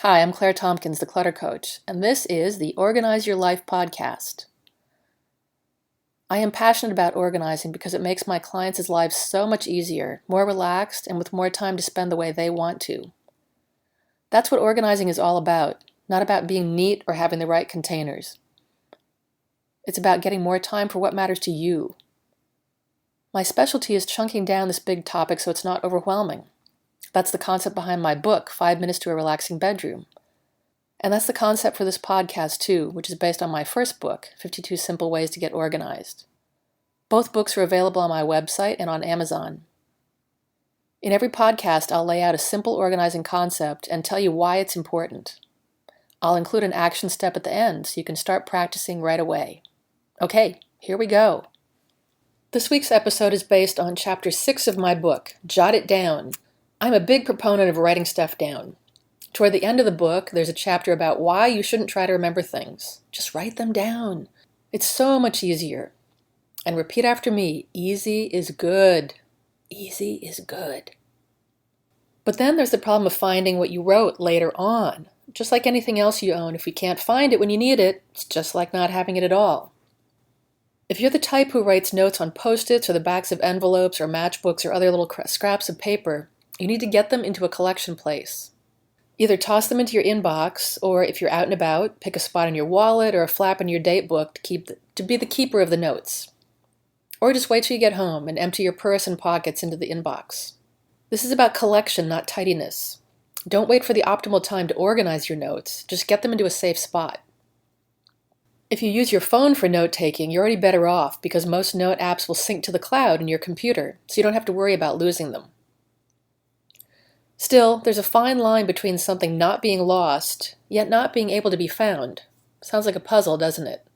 Hi, I'm Claire Tompkins, the Clutter Coach, and this is the Organize Your Life podcast. I am passionate about organizing because it makes my clients' lives so much easier, more relaxed, and with more time to spend the way they want to. That's what organizing is all about, not about being neat or having the right containers. It's about getting more time for what matters to you. My specialty is chunking down this big topic so it's not overwhelming. That's the concept behind my book, 5 Minutes to a Relaxing Bedroom. And that's the concept for this podcast too, which is based on my first book, 52 Simple Ways to Get Organized. Both books are available on my website and on Amazon. In every podcast, I'll lay out a simple organizing concept and tell you why it's important. I'll include an action step at the end so you can start practicing right away. Okay, here we go. This week's episode is based on Chapter 6 of my book, Jot It Down. I'm a big proponent of writing stuff down. Toward the end of the book, there's a chapter about why you shouldn't try to remember things. Just write them down. It's so much easier. And repeat after me, easy is good. Easy is good. But then there's the problem of finding what you wrote later on. Just like anything else you own, if you can't find it when you need it, it's just like not having it at all. If you're the type who writes notes on Post-its or the backs of envelopes or matchbooks or other little scraps of paper, you need to get them into a collection place. Either toss them into your inbox, or if you're out and about, pick a spot in your wallet or a flap in your date book to be the keeper of the notes. Or just wait till you get home and empty your purse and pockets into the inbox. This is about collection, not tidiness. Don't wait for the optimal time to organize your notes. Just get them into a safe spot. If you use your phone for note-taking, you're already better off because most note apps will sync to the cloud in your computer, so you don't have to worry about losing them. Still, there's a fine line between something not being lost, yet not being able to be found. Sounds like a puzzle, doesn't it?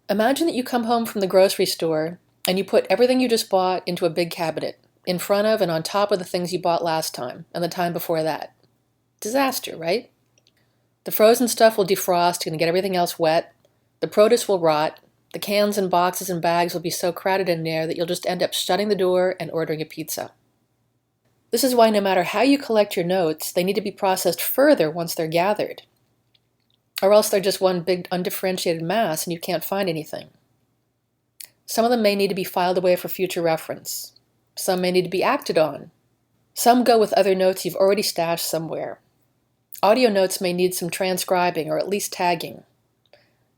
Imagine that you come home from the grocery store and you put everything you just bought into a big cabinet, in front of and on top of the things you bought last time and the time before that. Disaster, right? The frozen stuff will defrost and get everything else wet. The produce will rot. The cans and boxes and bags will be so crowded in there that you'll just end up shutting the door and ordering a pizza. This is why no matter how you collect your notes, they need to be processed further once they're gathered. Or else they're just one big undifferentiated mass and you can't find anything. Some of them may need to be filed away for future reference. Some may need to be acted on. Some go with other notes you've already stashed somewhere. Audio notes may need some transcribing or at least tagging.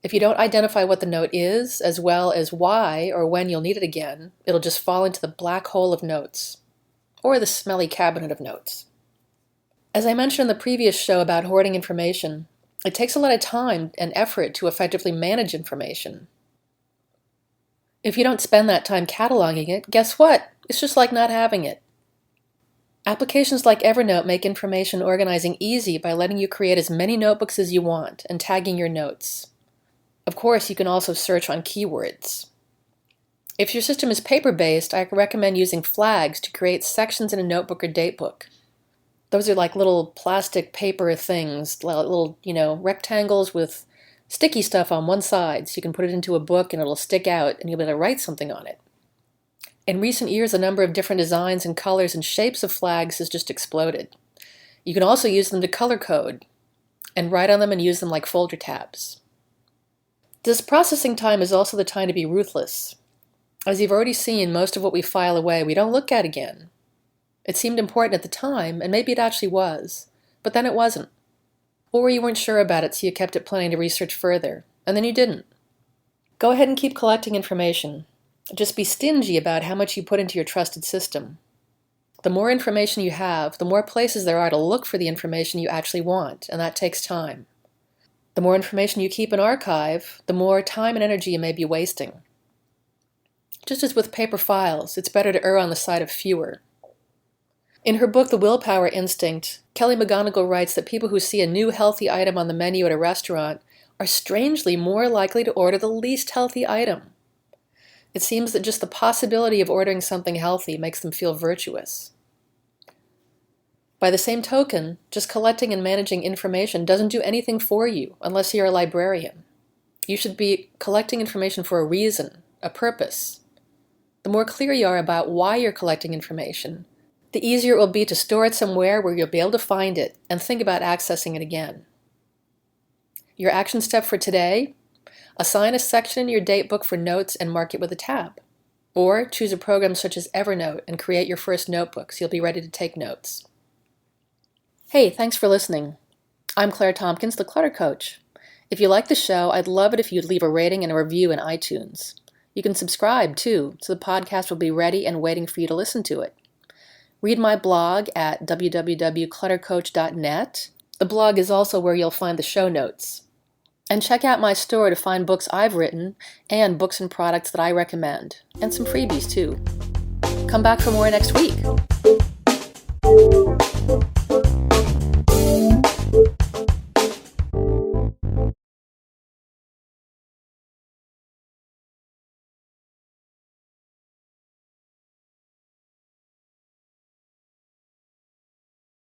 If you don't identify what the note is, as well as why or when you'll need it again, it'll just fall into the black hole of notes. Or the smelly cabinet of notes. As I mentioned in the previous show about hoarding information, it takes a lot of time and effort to effectively manage information. If you don't spend that time cataloging it, guess what? It's just like not having it. Applications like Evernote make information organizing easy by letting you create as many notebooks as you want and tagging your notes. Of course, you can also search on keywords. If your system is paper-based, I recommend using flags to create sections in a notebook or datebook. Those are like little plastic paper things, little, rectangles with sticky stuff on one side, so you can put it into a book and it'll stick out and you'll be able to write something on it. In recent years, a number of different designs and colors and shapes of flags has just exploded. You can also use them to color code and write on them and use them like folder tabs. This processing time is also the time to be ruthless. As you've already seen, most of what we file away we don't look at again. It seemed important at the time, and maybe it actually was, but then it wasn't. Or you weren't sure about it, so you kept it planning to research further, and then you didn't. Go ahead and keep collecting information. Just be stingy about how much you put into your trusted system. The more information you have, the more places there are to look for the information you actually want, and that takes time. The more information you keep in archive, the more time and energy you may be wasting. Just as with paper files, it's better to err on the side of fewer. In her book, The Willpower Instinct, Kelly McGonigal writes that people who see a new healthy item on the menu at a restaurant are strangely more likely to order the least healthy item. It seems that just the possibility of ordering something healthy makes them feel virtuous. By the same token, just collecting and managing information doesn't do anything for you unless you're a librarian. You should be collecting information for a reason, a purpose. The more clear you are about why you're collecting information, the easier it will be to store it somewhere where you'll be able to find it and think about accessing it again. Your action step for today: assign a section in your date book for notes and mark it with a tab. Or choose a program such as Evernote and create your first notebook so you'll be ready to take notes. Hey, thanks for listening. I'm Claire Tompkins, the Clutter Coach. If you like the show, I'd love it if you'd leave a rating and a review in iTunes. You can subscribe, too, so the podcast will be ready and waiting for you to listen to it. Read my blog at www.cluttercoach.net. The blog is also where you'll find the show notes. And check out my store to find books I've written and books and products that I recommend, and some freebies, too. Come back for more next week.